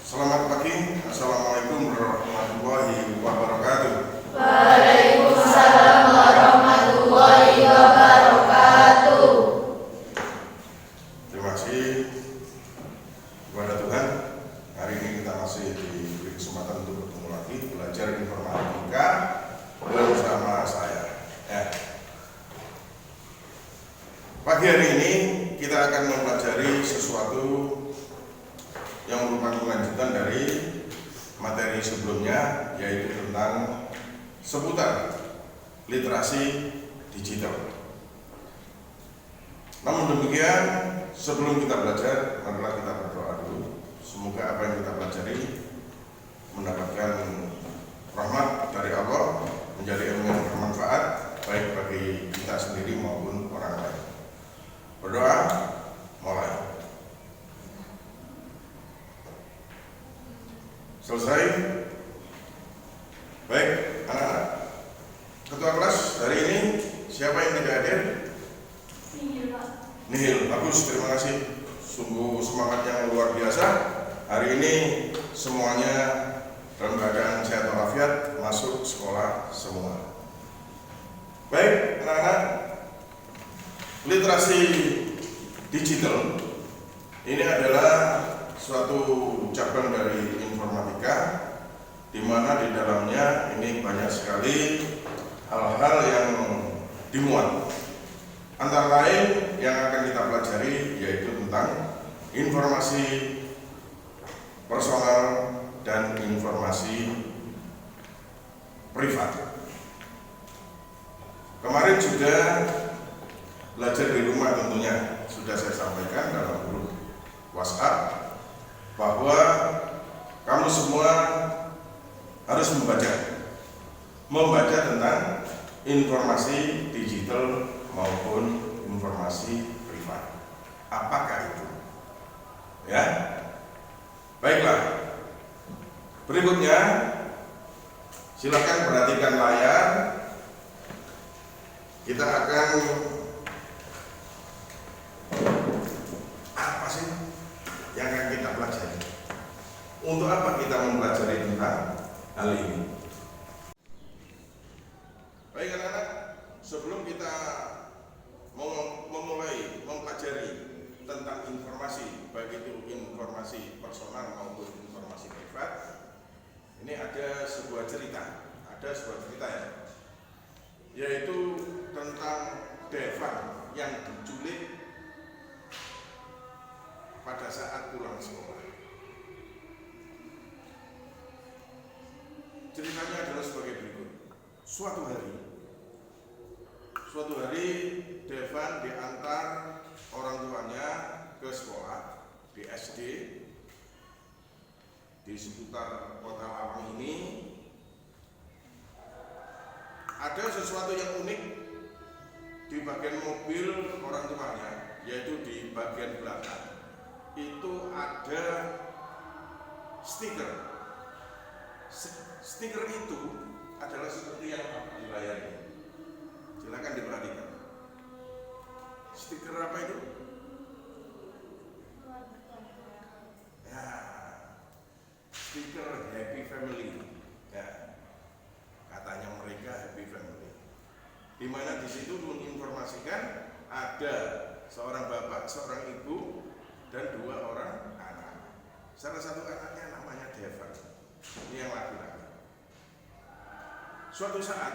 Selamat pagi, Assalamualaikum warahmatullahi wabarakatuh. Waalaikumsalam warahmatullahi wabarakatuh. Terima kasih kepada Tuhan. Hari ini kita masih diberi kesempatan untuk bertemu lagi belajar informatika bersama saya. Pagi hari ini kita akan mempelajari sesuatu yang merupakan kelanjutan dari materi sebelumnya, yaitu tentang seputar literasi digital. Namun demikian, sebelum kita belajar, marilah kita berdoa dulu. Semoga apa yang kita pelajari mendapatkan rahmat dari Allah, menjadi ilmu yang bermanfaat baik bagi kita sendiri maupun orang lain. Berdoa, mulai. Selesai? Baik, anak-anak. Ketua kelas hari ini siapa yang tidak hadir? Nihil, Pak. Nihil, bagus, terima kasih. Sungguh semangat yang luar biasa. Hari ini semuanya dalam keadaan sehat walafiat, masuk sekolah semua. Baik, anak-anak. Literasi digital ini adalah suatu cabang dari informatika, di mana di dalamnya ini banyak sekali hal-hal yang dimuat. Antara lain yang akan kita pelajari yaitu tentang informasi personal dan informasi privat. Kemarin juga belajar di rumah, tentunya sudah saya sampaikan dalam grup WhatsApp bahwa kamu semua harus membaca tentang informasi digital maupun informasi privat. Apakah itu? Ya, baiklah. Berikutnya, silakan perhatikan layar. Kita akan apa sih yang akan kita pelajari? Untuk apa kita mempelajari tentang hal ini? Baik anak-anak, sebelum kita memulai mempelajari tentang informasi, baik itu informasi personal maupun informasi privat, ini ada sebuah cerita ya, yaitu tentang Devan yang diculik pada saat pulang sekolah. Ceritanya adalah sebagai berikut. Suatu hari Devan diantar orang tuanya ke sekolah di SD di seputar Kota Lawang ini. Ada sesuatu yang unik di bagian mobil orang tuanya, yaitu di bagian belakang itu ada stiker. Stiker itu adalah seperti yang di layar ini. Silakan diperhatikan. Stiker apa itu? Ya, stiker Happy Family. Ya, katanya mereka Happy Family. Di mana di situ menginformasikan ada seorang bapak, seorang ibu, dan 2 orang anak. Salah satu anaknya namanya Devan. Ini yang laki-laki. Suatu saat,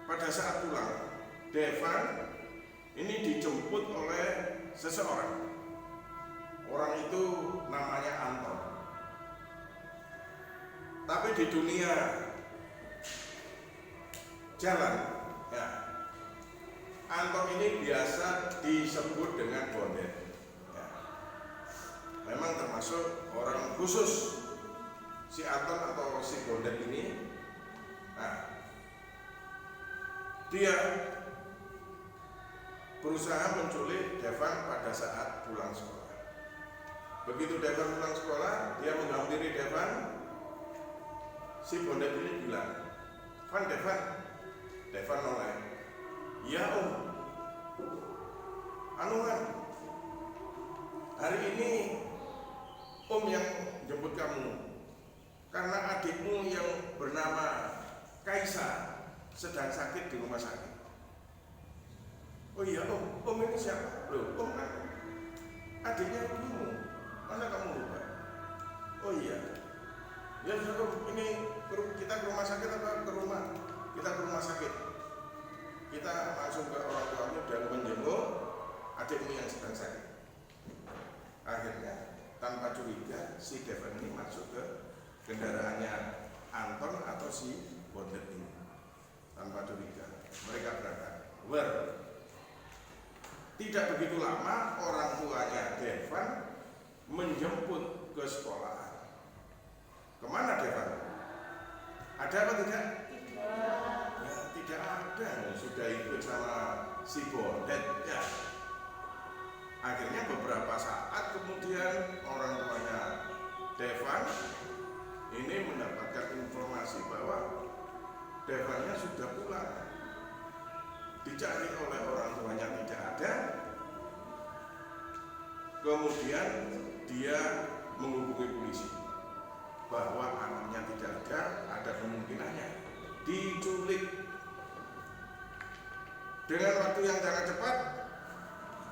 pada saat pulang, Devan ini dijemput oleh seseorang. Orang itu namanya Anton. Tapi di dunia jalan, ya, Anton ini biasa disebut dengan bondet. Memang termasuk orang khusus si Anton atau si bondet ini. Nah, dia berusaha menculik Devan pada saat pulang sekolah. Begitu Devan pulang sekolah, dia menghampiri Devan. Si bondet ini bilang, Devan noleh. Ya om, hari ini Om yang Esa sedang sakit di rumah sakit. Oh iya om ini siapa? Loh om kan adiknya ibumu, masa kamu lupa? Oh iya, ya om ini kita ke rumah sakit apa ke rumah? Kita ke rumah sakit. Kita langsung ke orang tuamu dan menjenguk adikmu yang sedang sakit. Akhirnya tanpa curiga si Devan ini masuk ke kendaraannya Anton atau si Bondet ini. Tanpa curiga mereka berangkat. Tidak begitu lama orang tuanya Devan menjemput ke sekolahan. Kemana Devan? Ada apa tidak? Ya, tidak ada. Sudah ikut sama si Bondet ya. Akhirnya beberapa saat kemudian orang tuanya Devan ini mendapatkan informasi bahwa Devannya sudah pulang. Dicari oleh orang tuanya tidak ada. Kemudian dia menghubungi polisi bahwa anaknya tidak ada kemungkinannya diculik. Dengan waktu yang sangat cepat,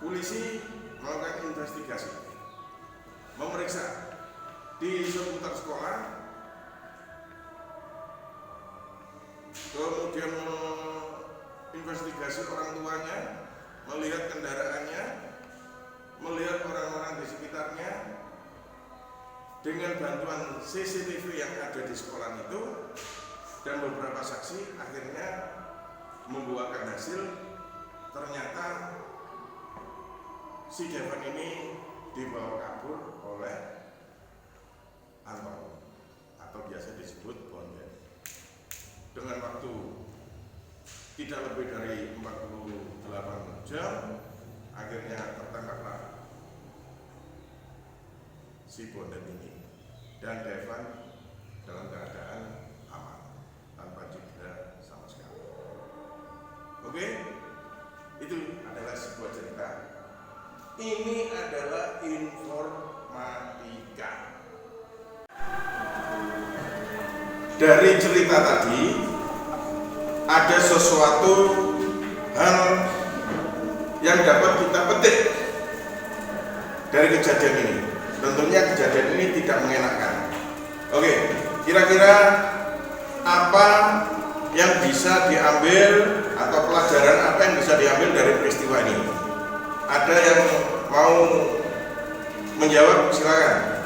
polisi melakukan investigasi, memeriksa di seputar sekolah, kemudian investigasi orang tuanya, melihat kendaraannya, melihat orang-orang di sekitarnya. Dengan bantuan CCTV yang ada di sekolah itu dan beberapa saksi, akhirnya membuahkan hasil. Ternyata si Devan ini dibawa kabur oleh Anton atau biasa disebut Bondet. Dengan waktu tidak lebih dari 48 jam, akhirnya tertangkaplah si Bondet ini dan Devan dalam keadaan aman tanpa cedera sama sekali. Oke, itu adalah sebuah cerita. Ini adalah informatika. Dari cerita tadi ada sesuatu hal yang dapat kita petik dari kejadian ini. Tentunya kejadian ini tidak mengenakan. Oke, kira-kira apa yang bisa diambil atau pelajaran apa yang bisa diambil dari peristiwa ini? Ada yang mau menjawab? Silakan.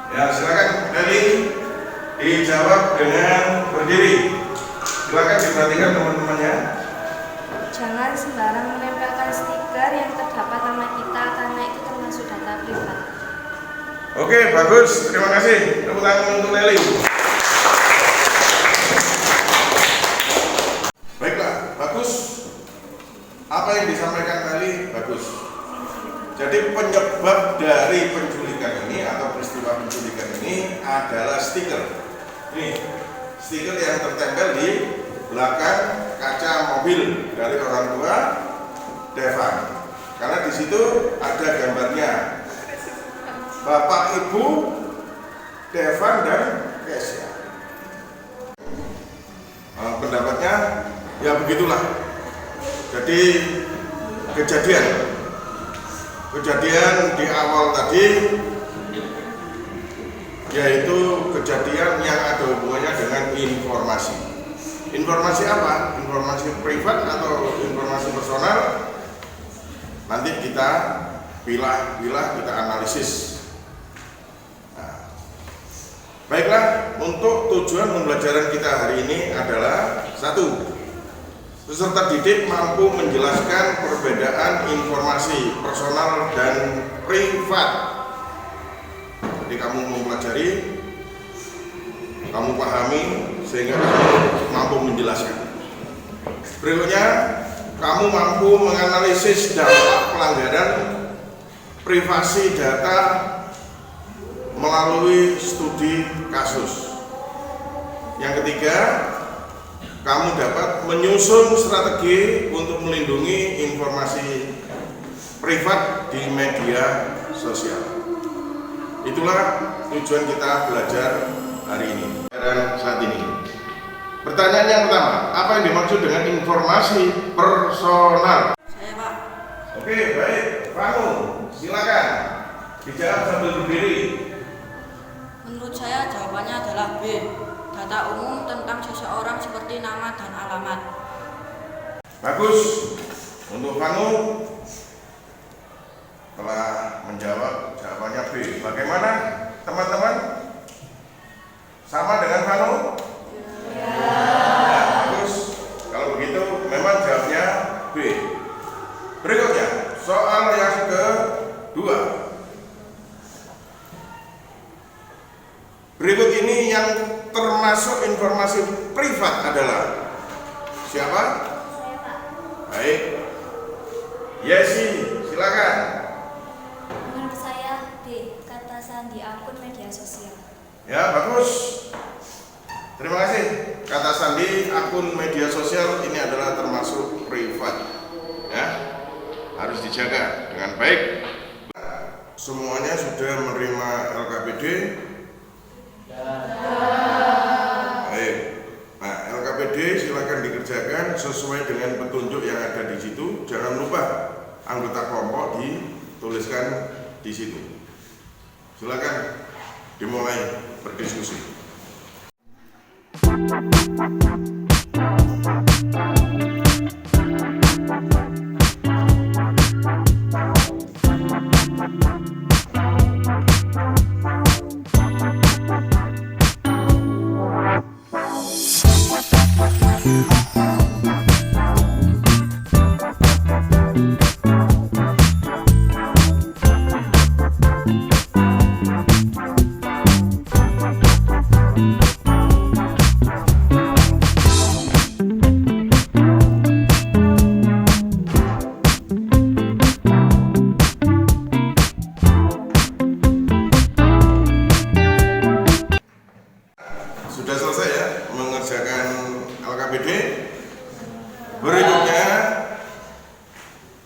Ya, silakan. Eli dijawab dengan berdiri. Silakan diperhatikan teman-temannya. Jangan sembarang menempelkan stiker yang terdapat nama kita karena itu termasuk data privat. Oke, bagus. Terima kasih. Tepuk tangan untuk Leli. Baiklah, bagus. Apa yang disampaikan Leli bagus. Jadi penyebab dari penculikan ini atau peristiwa penculikan ini adalah stiker. Ini stiker yang tertempel di belakang kaca mobil dari orang tua Devan. Karena di situ ada gambarnya Bapak Ibu Devan dan Kesya. Pendapatnya ya begitulah. Jadi kejadian di awal tadi yaitu kejadian yang ada hubungannya dengan informasi. Informasi apa? Informasi privat atau informasi personal? Nanti kita pilah-pilah, kita analisis. Nah, baiklah, untuk tujuan pembelajaran kita hari ini adalah 1. Peserta didik mampu menjelaskan perbedaan informasi personal dan privat. Jadi kamu mempelajari, kamu pahami, sehingga kamu mampu menjelaskan. Berikutnya, kamu mampu menganalisis dampak pelanggaran privasi data melalui studi kasus. Yang ketiga, kamu dapat menyusun strategi untuk melindungi informasi privat di media sosial. Itulah tujuan kita belajar hari ini dan saat ini. Pertanyaan yang pertama, apa yang dimaksud dengan informasi personal? Saya, Pak. Oke, baik. Vanu, silakan dijawab sambil berdiri. Menurut saya jawabannya adalah B. Data umum tentang seseorang seperti nama dan alamat. Bagus. Untuk Vanu telah menjawab, jawabannya B. Bagaimana teman-teman? Sama dengan Vanu? Ya, bagus. Kalau begitu memang jawabnya B. Berikutnya, soal yang kedua. Berikut ini yang termasuk informasi privat adalah siapa? Saya, Pak. Baik. Yesi, silakan. Menurut saya D. Kata sandi akun media sosial. Ya, bagus. Terima kasih. Kata sandi akun media sosial ini adalah termasuk privat. Ya, harus dijaga dengan baik. Semuanya sudah menerima LKPD? Baik. Nah, LKPD silakan dikerjakan sesuai dengan petunjuk yang ada di situ. Jangan lupa anggota kelompok dituliskan di situ. Silakan dimulai berdiskusi. Sudah selesai ya mengerjakan LKPD. Berikutnya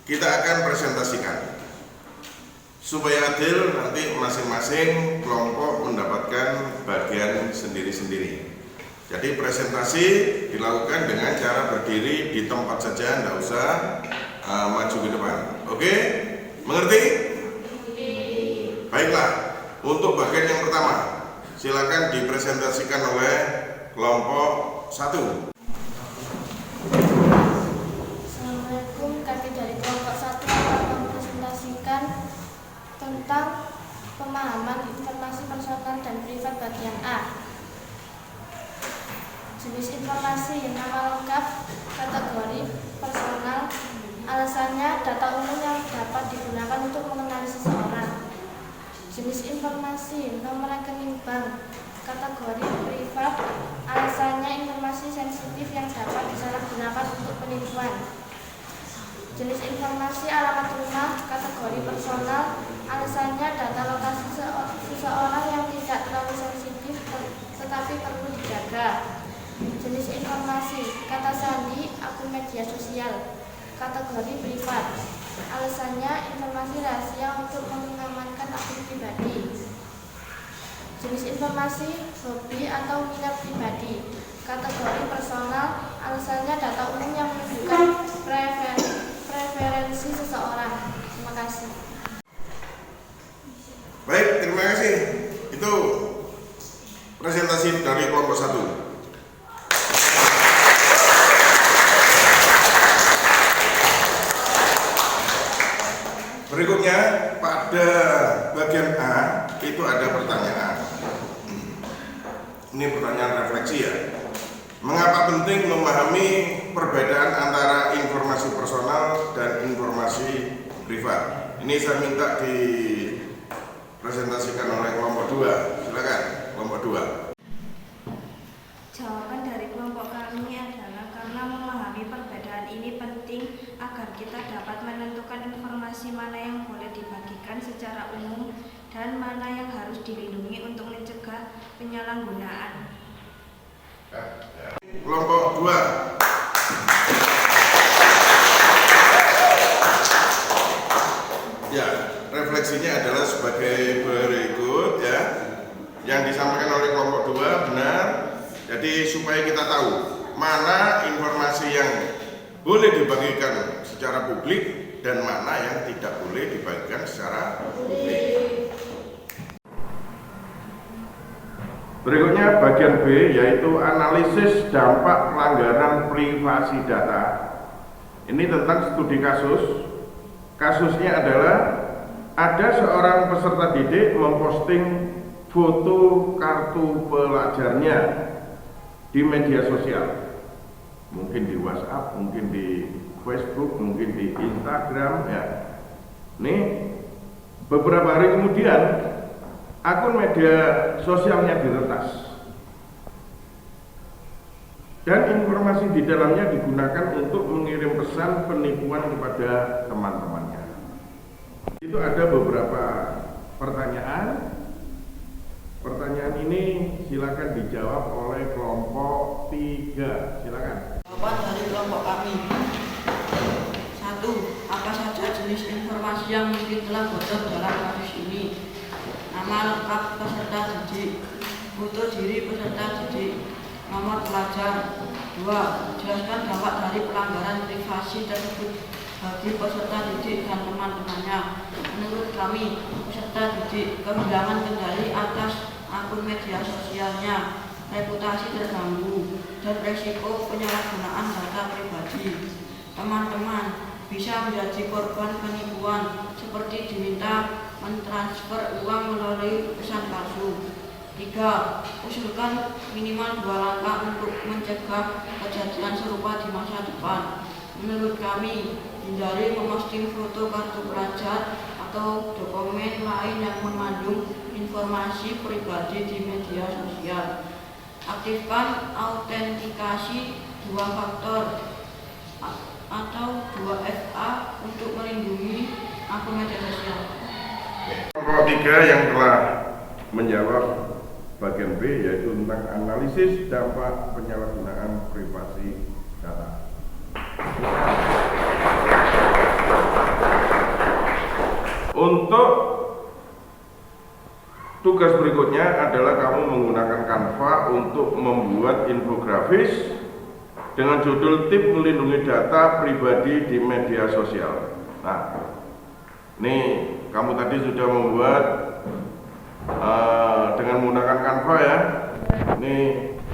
kita akan presentasikan supaya adil, nanti masing-masing kelompok mendapatkan bagian sendiri-sendiri. Jadi presentasi dilakukan dengan cara berdiri di tempat saja, tidak usah maju ke depan. Oke? Mengerti? Baiklah, untuk bagian yang pertama silakan dipresentasikan oleh kelompok 1. Assalamualaikum, kami dari kelompok 1 akan mempresentasikan tentang pemahaman informasi personal dan privat bagian A. Jenis informasi, nama lengkap, kategori personal, alasannya data umum yang dapat digunakan untuk mengenali seseorang. Jenis informasi, nomor rekening bank, kategori privat, alasannya informasi sensitif yang dapat disalahgunakan untuk penipuan. Jenis informasi, alamat rumah, kategori personal, alasannya data lokasi seseorang yang tidak terlalu sensitif tetapi perlu dijaga. Jenis informasi, kata sandi, akun media sosial, kategori privat, alasannya informasi rahasia untuk mengamankan akun pribadi. Jenis informasi, hobi atau minat pribadi, kategori personal, alasannya data umum yang menunjukkan preferensi seseorang. Terima kasih. Baik, terima kasih. Itu presentasi dari kelompok 1. Berikutnya pada bagian A itu ada pertanyaan. Ini pertanyaan refleksi ya. Mengapa penting memahami perbedaan antara informasi personal dan informasi privat? Ini saya minta dipresentasikan oleh kelompok 2. Silakan kelompok 2. Jawaban dari kelompok kami adalah karena memahami perbedaan ini penting agar kita dapat menentukan informasi mana yang boleh dibagikan secara umum dan mana yang harus dilindungi untuk mencegah penyalahgunaan. Kelompok 2. Ya, refleksinya adalah sebagai berikut ya. yang disampaikan oleh kelompok 2 benar. Jadi supaya kita tahu mana informasi yang boleh dibagikan secara publik dan mana yang tidak boleh dibagikan secara publik. Berikutnya bagian B, yaitu analisis dampak pelanggaran privasi data. Ini tentang studi kasus. Kasusnya adalah ada seorang peserta didik memposting foto kartu pelajarnya di media sosial. Mungkin di WhatsApp, mungkin di Facebook, mungkin di Instagram ya. Nih, beberapa hari kemudian akun media sosialnya diretas dan informasi di dalamnya digunakan untuk mengirim pesan penipuan kepada teman-temannya. Itu ada beberapa pertanyaan. Pertanyaan ini silakan dijawab oleh kelompok 3. Silakan. Jawaban dari kelompok kami. 1. Apa saja jenis informasi yang mungkin telah bocor dalam kasus ini? Nama lengkap peserta didik, foto diri peserta didik, nomor pelajar. 2. Jelaskan dampak dari pelanggaran privasi tersebut bagi peserta didik dan teman-temannya. Menurut kami, peserta didik kehilangan kendali atas akun media sosialnya, reputasi terganggu, dan resiko penyalahgunaan data pribadi. Teman-teman bisa menjadi korban penipuan seperti diminta mentransfer uang melalui pesan palsu. 3. Usulkan minimal 2 langkah untuk mencegah kejadian serupa di masa depan. Menurut kami, hindari memposting foto kartu pelajar atau dokumen lain yang mengandung informasi pribadi di media sosial. Aktifkan autentikasi 2 faktor atau 2FA untuk melindungi akun media sosial. Kelompok 3 yang telah menjawab bagian B, yaitu tentang analisis dampak penyalahgunaan privasi data. Untuk tugas berikutnya adalah kamu menggunakan Canva untuk membuat infografis dengan judul tip melindungi data pribadi di media sosial. Nah, ini kamu tadi sudah membuat dengan menggunakan Canva ya. Ini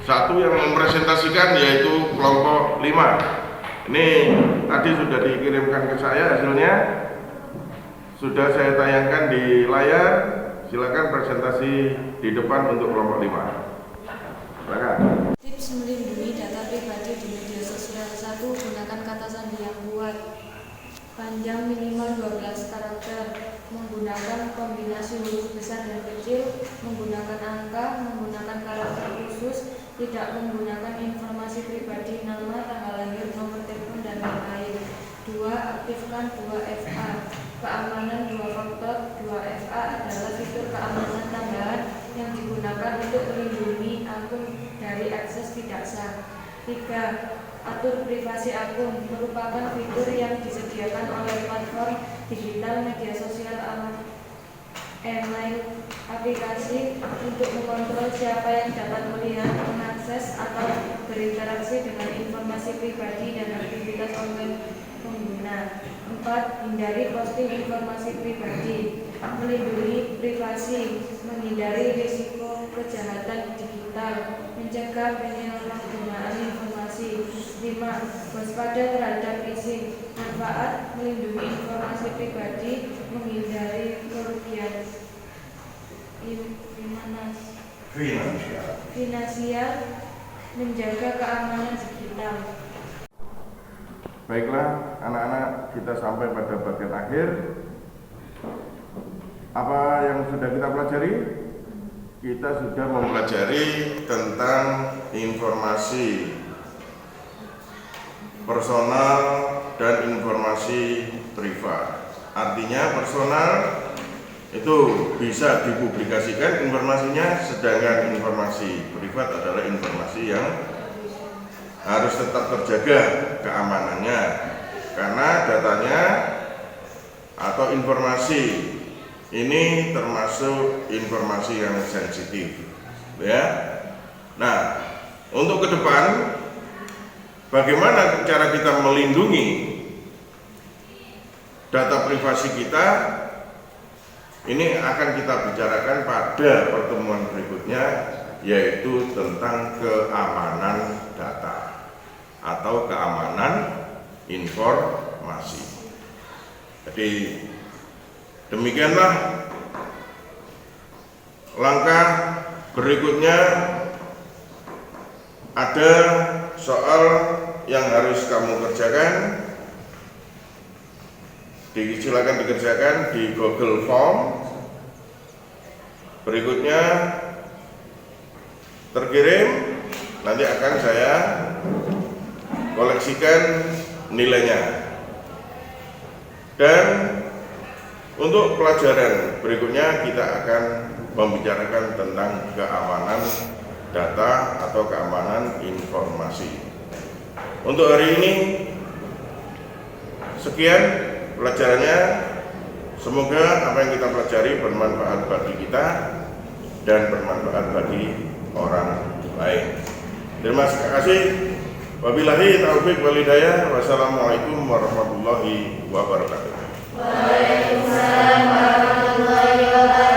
satu yang mempresentasikan yaitu kelompok 5. Ini tadi sudah dikirimkan ke saya hasilnya. Sudah saya tayangkan di layar. Silakan presentasi di depan untuk kelompok 5. Silakan. Tips melindungi data pribadi di media sosial. 1. Gunakan kata sandi yang kuat, panjang minimal 12 karakter, menggunakan kombinasi huruf besar dan kecil, menggunakan angka, menggunakan karakter khusus, tidak menggunakan informasi pribadi, nama, tanggal lahir, nomor telepon, dan lain-lain. 2. Aktifkan 2FA, keamanan 2 faktor. 2FA adalah fitur keamanan tambahan yang digunakan untuk melindungi akun dari akses tidak sah. 3. Atur privasi akun, merupakan fitur yang disediakan oleh platform digital media sosial online aplikasi untuk mengontrol siapa yang dapat melihat, mengakses, atau berinteraksi dengan informasi pribadi dan aktivitas online pengguna. 4. Hindari posting informasi pribadi, melindungi privasi, menghindari risiko kejahatan digital, mencegah penyalahgunaan informasi. 5. Waspada terhadap phishing, manfaat melindungi informasi pribadi, menghindari kerugian finansial, menjaga keamanan digital. Baiklah anak-anak, kita sampai pada bagian akhir. Apa yang sudah kita pelajari? Kita sudah mempelajari tentang informasi personal dan informasi privat. Artinya personal itu bisa dipublikasikan informasinya, sedangkan informasi privat adalah informasi yang harus tetap terjaga keamanannya, karena datanya atau informasi ini termasuk informasi yang sensitif, ya. Nah, untuk ke depan, bagaimana cara kita melindungi data privasi kita? Ini akan kita bicarakan pada pertemuan berikutnya, yaitu tentang keamanan data atau keamanan informasi. Jadi demikianlah langkah berikutnya. Ada soal yang harus kamu kerjakan, silakan dikerjakan di Google Form. Berikutnya terkirim, nanti akan saya koleksikan nilainya. Dan untuk pelajaran berikutnya kita akan membicarakan tentang keamanan data atau keamanan informasi. Untuk hari ini sekian pelajarannya. Semoga apa yang kita pelajari bermanfaat bagi kita dan bermanfaat bagi orang lain. Terima kasih. Wabillahi taufiq wal hidayah. Wassalamualaikum warahmatullahi wabarakatuh. Waalaikumsalam warahmatullahi wabarakatuh.